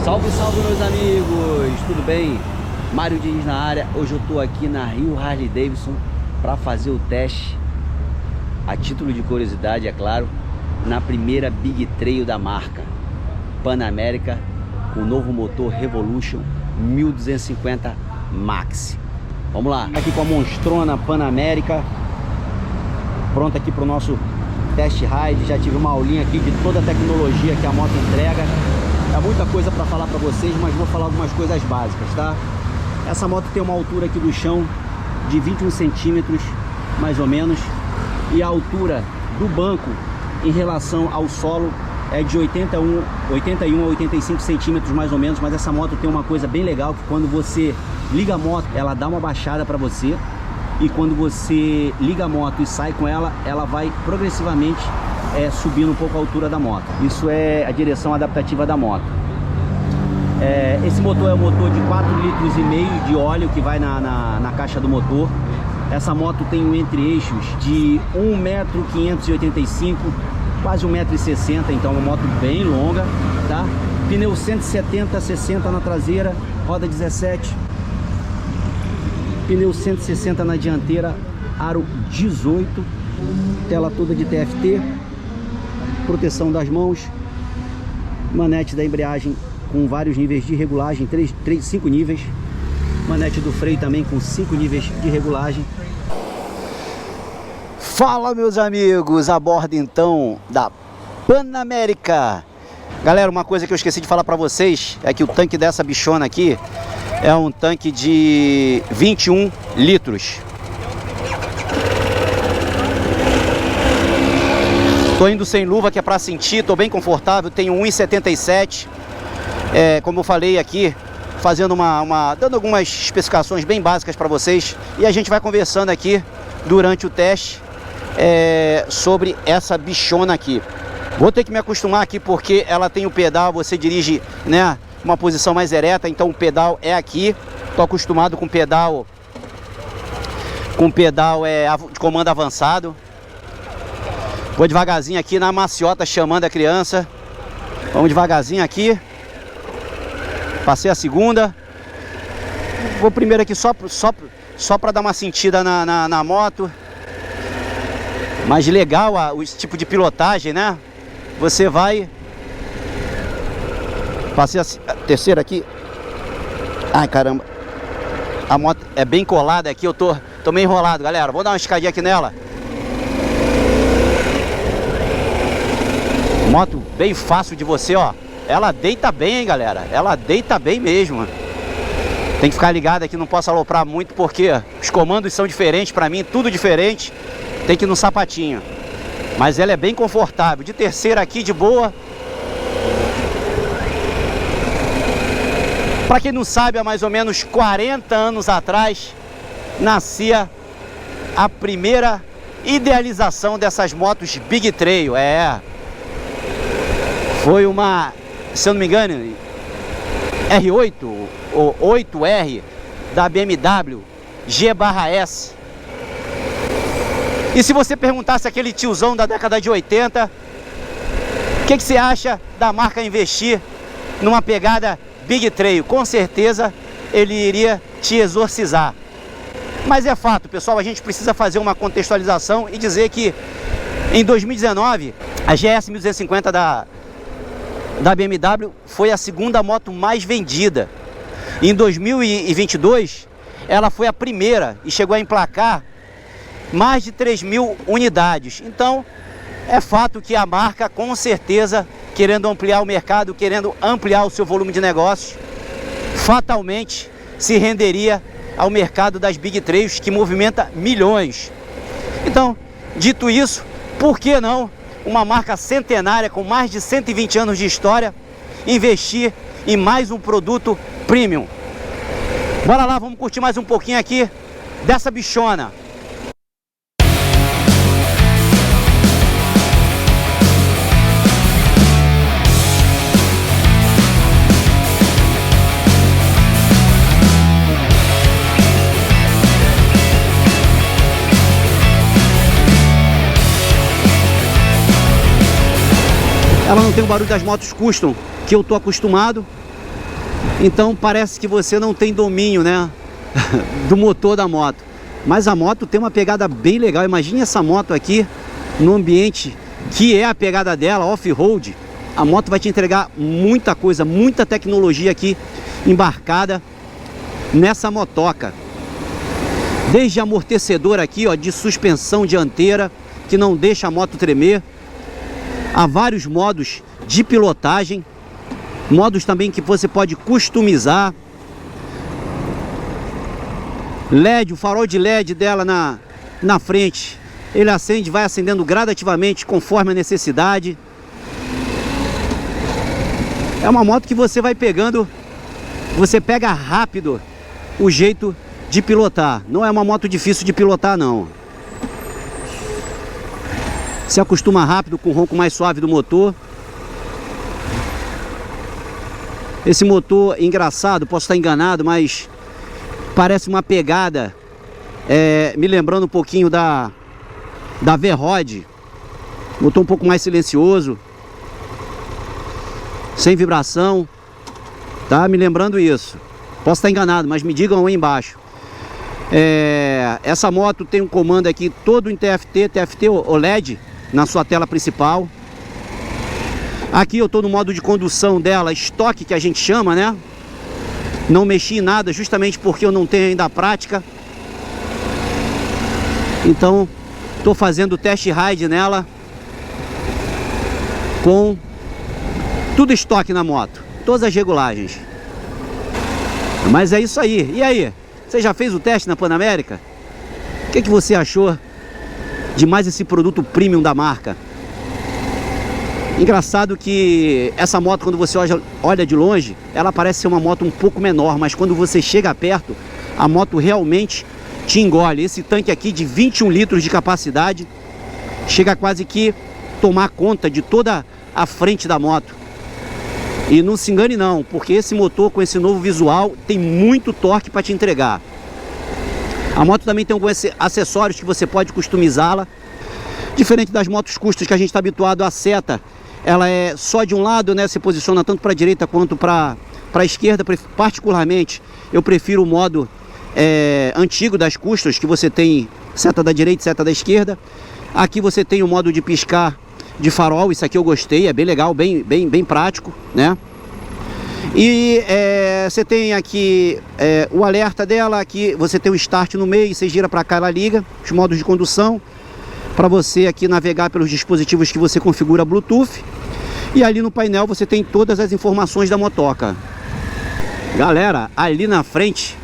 Salve, salve, meus amigos! Tudo bem? Mário Diniz na área. Hoje eu tô aqui na Rio Harley Davidson para fazer o teste, a título de curiosidade, é claro, na primeira Big Trail da marca, Panamérica, com o novo motor Revolution 1250 Max. Vamos lá, aqui com a monstrona Panamérica, pronta aqui para o nosso test ride. Já tive uma aulinha aqui de toda a tecnologia que a moto entrega. É muita coisa para falar para vocês, mas vou falar algumas coisas básicas, tá? Essa moto tem uma altura aqui do chão de 21 centímetros, mais ou menos, e a altura do banco em relação ao solo é de 81 a 85 centímetros, mais ou menos. Mas essa moto tem uma coisa bem legal, que quando você liga a moto, ela dá uma baixada para você, e quando você liga a moto e sai com ela, ela vai progressivamente subindo um pouco a altura da moto. Isso é a direção adaptativa da moto. Esse motor é um motor de 4,5 litros de óleo que vai na caixa do motor. Essa moto tem um entre-eixos de 1,585 m, quase 1,60 m, então é uma moto bem longa, tá? Pneu 170/60 na traseira, roda 17, pneu 160 na dianteira, aro 18, tela toda de TFT, proteção das mãos, manete da embreagem com vários níveis de regulagem, 5 níveis, manete do freio também com 5 níveis de regulagem. Fala, meus amigos, a bordo então da Panamérica. Galera, uma coisa que eu esqueci de falar para vocês é que o tanque dessa bichona aqui é um tanque de 21 litros. Tô indo sem luva, que é para sentir, tô bem confortável, tenho 1,77. Como eu falei aqui, dando algumas especificações bem básicas para vocês, e a gente vai conversando aqui durante o teste sobre essa bichona aqui. Vou ter que me acostumar aqui porque ela tem o pedal, você dirige, né, uma posição mais ereta, então o pedal é aqui. Tô acostumado com pedal de comando avançado. Vou devagarzinho aqui na maciota, chamando a criança. Vamos devagarzinho aqui. Passei a segunda. Vou primeiro aqui só para dar uma sentida na moto. Mas legal esse tipo de pilotagem, né? Você vai... Passei a terceira aqui. Ai, caramba. A moto é bem colada aqui, eu tô meio enrolado, galera. Vou dar uma escadinha aqui nela. Moto bem fácil de você, ó. Ela deita bem, hein, galera. Ela deita bem mesmo. Tem que ficar ligado aqui, não posso aloprar muito, porque os comandos são diferentes pra mim, tudo diferente. Tem que ir no sapatinho. Mas ela é bem confortável. De terceira aqui, de boa. Pra quem não sabe, há mais ou menos 40 anos atrás, nascia a primeira idealização dessas motos Big Trail. Foi uma, se eu não me engano, R8 ou 8R da BMW G/S. E se você perguntasse aquele tiozão da década de 80, o que você acha da marca investir numa pegada Big Trail? Com certeza ele iria te exorcizar. Mas é fato, pessoal, a gente precisa fazer uma contextualização e dizer que em 2019 a GS 1250 da BMW foi a segunda moto mais vendida. Em 2022 ela foi a primeira e chegou a emplacar mais de 3.000 unidades. Então é fato que a marca, com certeza, querendo ampliar o mercado, querendo ampliar o seu volume de negócios, fatalmente se renderia ao mercado das Big Trails, que movimenta milhões. Então, dito isso, por que não uma marca centenária com mais de 120 anos de história investir em mais um produto premium? Bora lá, vamos curtir mais um pouquinho aqui dessa bichona. Ela não tem o barulho das motos custom que eu tô acostumado. Então parece que você não tem domínio, né, do motor da moto. Mas a moto tem uma pegada bem legal. Imagine essa moto aqui no ambiente que é a pegada dela, off-road. A moto vai te entregar muita coisa, muita tecnologia aqui embarcada nessa motoca. Desde amortecedor aqui, ó, de suspensão dianteira, que não deixa a moto tremer. Há vários modos de pilotagem, modos também que você pode customizar. LED, o farol de LED dela na frente, ele acende, vai acendendo gradativamente conforme a necessidade. É uma moto que você vai pegando, você pega rápido o jeito de pilotar. Não é uma moto difícil de pilotar, não. Se acostuma rápido com o ronco mais suave do motor. Esse motor, engraçado, posso estar enganado, mas parece uma pegada, me lembrando um pouquinho da V-Rod. Motor um pouco mais silencioso, sem vibração, tá? Me lembrando isso. Posso estar enganado, mas me digam aí embaixo. Essa moto tem um comando aqui todo em TFT OLED na sua tela principal. Aqui eu estou no modo de condução dela, estoque, que a gente chama, né? Não mexi em nada, justamente porque eu não tenho ainda a prática. Então, estou fazendo o test ride nela com tudo estoque na moto, todas as regulagens. Mas é isso aí. E aí? Você já fez o teste na Panamérica? O que você achou de mais esse produto premium da marca? Engraçado que essa moto, quando você olha de longe, ela parece ser uma moto um pouco menor, mas quando você chega perto, a moto realmente te engole. Esse tanque aqui de 21 litros de capacidade chega a quase que tomar conta de toda a frente da moto. E não se engane não, porque esse motor com esse novo visual tem muito torque para te entregar. A moto também tem alguns acessórios que você pode customizá-la. Diferente das motos custom que a gente está habituado, a seta, ela é só de um lado, né? Se posiciona tanto para a direita quanto para a esquerda. Particularmente, eu prefiro o modo antigo das custos, que você tem seta da direita e seta da esquerda. Aqui você tem o modo de piscar de farol, isso aqui eu gostei, é bem legal, bem prático, né? E você tem aqui o alerta dela, aqui você tem o start no meio, você gira para cá, ela liga, os modos de condução, para você aqui navegar pelos dispositivos que você configura Bluetooth. E ali no painel você tem todas as informações da motoca. Galera, ali na frente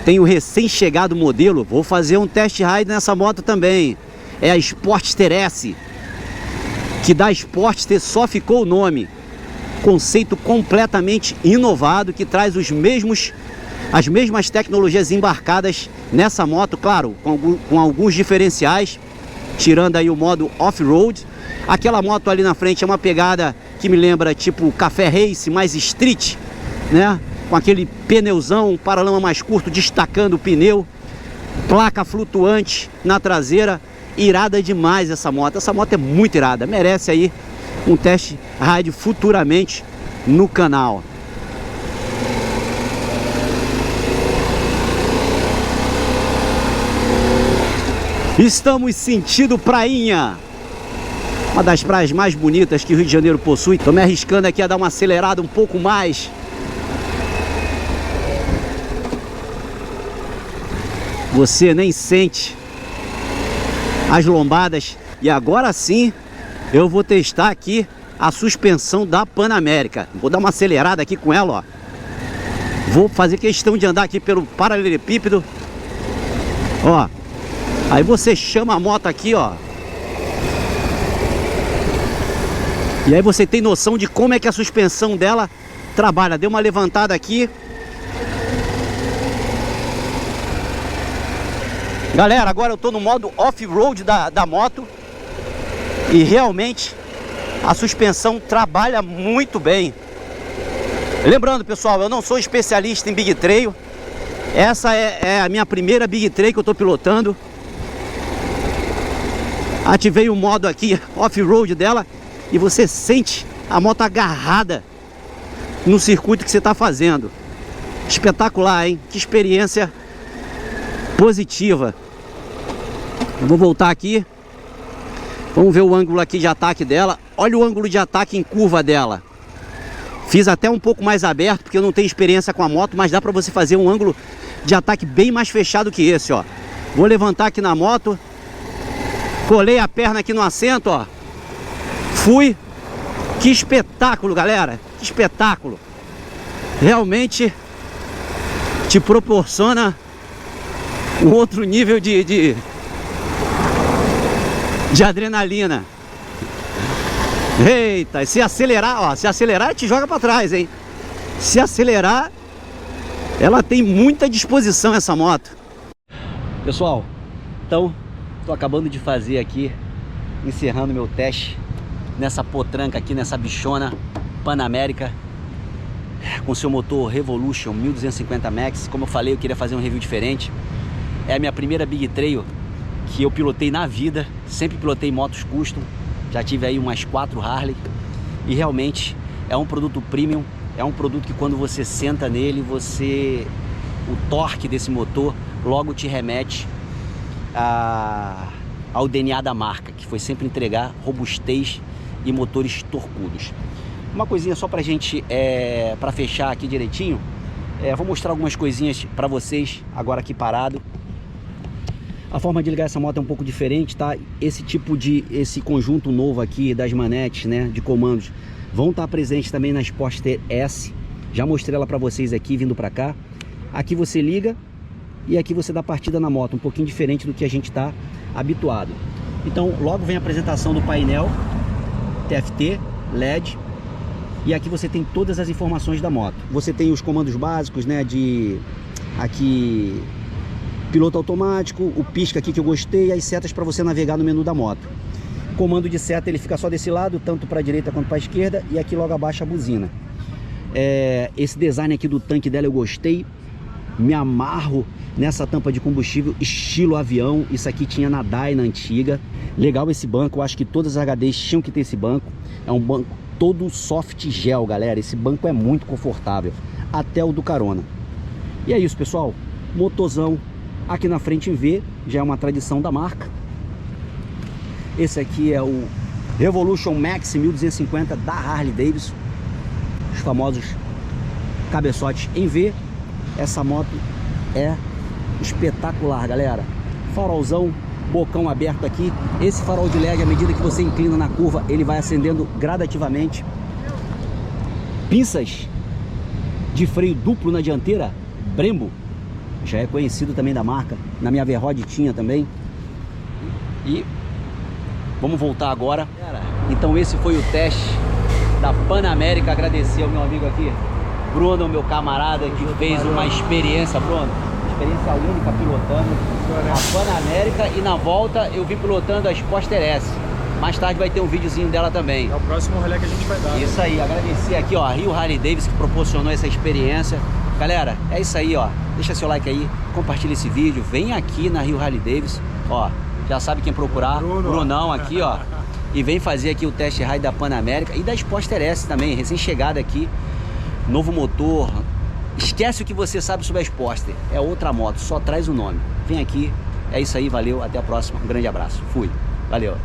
tem o recém-chegado modelo, vou fazer um test ride nessa moto também, é a Sportster S. Que da Sportster só ficou o nome. Conceito completamente inovado, que traz as mesmas tecnologias embarcadas nessa moto, claro, com alguns diferenciais, tirando aí o modo off-road. Aquela moto ali na frente é uma pegada que me lembra tipo Café Race, mais street, né? Com aquele pneuzão, paralama mais curto, destacando o pneu, placa flutuante na traseira. Irada demais essa moto. Essa moto é muito irada. Merece aí um test ride futuramente no canal. Estamos sentindo Prainha, uma das praias mais bonitas que o Rio de Janeiro possui. Estou me arriscando aqui a dar uma acelerada um pouco mais. Você nem sente as lombadas. E agora sim eu vou testar aqui a suspensão da Panamérica. Vou dar uma acelerada aqui com ela, ó. Vou fazer questão de andar aqui pelo paralelepípedo, ó. Aí você chama a moto aqui, ó, e aí você tem noção de como é que a suspensão dela trabalha. Deu uma levantada aqui. Galera, agora eu tô no modo off-road da moto e realmente a suspensão trabalha muito bem. Lembrando, pessoal, eu não sou especialista em Big Trail. Essa é a minha primeira Big Trail que eu tô pilotando. Ativei o modo aqui off-road dela e você sente a moto agarrada no circuito que você está fazendo. Espetacular, hein? Que experiência positiva. Eu vou voltar aqui. Vamos ver o ângulo aqui de ataque dela. Olha o ângulo de ataque em curva dela. Fiz até um pouco mais aberto, porque eu não tenho experiência com a moto, mas dá pra você fazer um ângulo de ataque bem mais fechado que esse, ó. Vou levantar aqui na moto. Colei a perna aqui no assento, ó. Fui. Que espetáculo, galera. Que espetáculo. Realmente te proporciona um outro nível de adrenalina. Eita, se acelerar, ó, se acelerar te joga pra trás, hein? Se acelerar, ela tem muita disposição essa moto. Pessoal, então, tô acabando de fazer aqui, encerrando meu teste nessa potranca aqui, nessa bichona Panamérica, com seu motor Revolution 1250 Max. Como eu falei, eu queria fazer um review diferente. É a minha primeira Big Trail que eu pilotei na vida. Sempre pilotei motos custom. Já tive aí umas 4 Harley. E realmente é um produto premium. É um produto que quando você senta nele, o torque desse motor logo te remete ao DNA da marca, que foi sempre entregar robustez e motores torcudos. Uma coisinha só pra gente, pra fechar aqui direitinho, vou mostrar algumas coisinhas pra vocês agora aqui parado. A forma de ligar essa moto é um pouco diferente, tá? Esse conjunto novo aqui das manetes, né, de comandos, vão estar presentes também na Sportster S. Já mostrei ela pra vocês aqui, vindo pra cá. Aqui você liga e aqui você dá partida na moto, um pouquinho diferente do que a gente tá habituado. Então, logo vem a apresentação do painel TFT, LED. E aqui você tem todas as informações da moto. Você tem os comandos básicos, né, aqui piloto automático, o pisca aqui que eu gostei, as setas para você navegar no menu da moto. Comando de seta, ele fica só desse lado, tanto para a direita quanto para a esquerda, e aqui logo abaixo a buzina. Esse design aqui do tanque dela eu gostei, me amarro nessa tampa de combustível estilo avião. Isso aqui tinha na Dyna antiga. Legal esse banco, eu acho que todas as HDs tinham que ter esse banco. É um banco todo soft gel, galera. Esse banco é muito confortável, até o do carona. E é isso, pessoal. Motorzão aqui na frente em V, já é uma tradição da marca. Esse aqui é o Revolution Max 1250 da Harley Davidson, os famosos cabeçotes em V. Essa moto é espetacular, galera. Farolzão, bocão aberto aqui. Esse farol de LED, à medida que você inclina na curva, ele vai acendendo gradativamente. Pinças de freio duplo na dianteira, Brembo, já é conhecido também da marca. Na minha V-Rod tinha também. E vamos voltar agora. Então esse foi o teste da Panamérica. Agradecer ao meu amigo aqui, Bruno, meu camarada, que fez uma experiência, Bruno, experiência única pilotando a Panamérica, e na volta eu vi pilotando a Sportster S. Mais tarde vai ter um videozinho dela também. É o próximo rolê que a gente vai dar. Isso aí, agradecer aqui, ó, a Rio Harley Davidson, que proporcionou essa experiência. Galera, é isso aí, ó. Deixa seu like aí, compartilha esse vídeo, vem aqui na Rio Harley Davidson, ó, já sabe quem procurar, Brunão aqui, ó, e vem fazer aqui o test ride da Panamérica e da Sportster S também, recém-chegada aqui, novo motor. Esquece o que você sabe sobre a Sportster, é outra moto, só traz o nome. Vem aqui, é isso aí, valeu, até a próxima, um grande abraço, fui, valeu.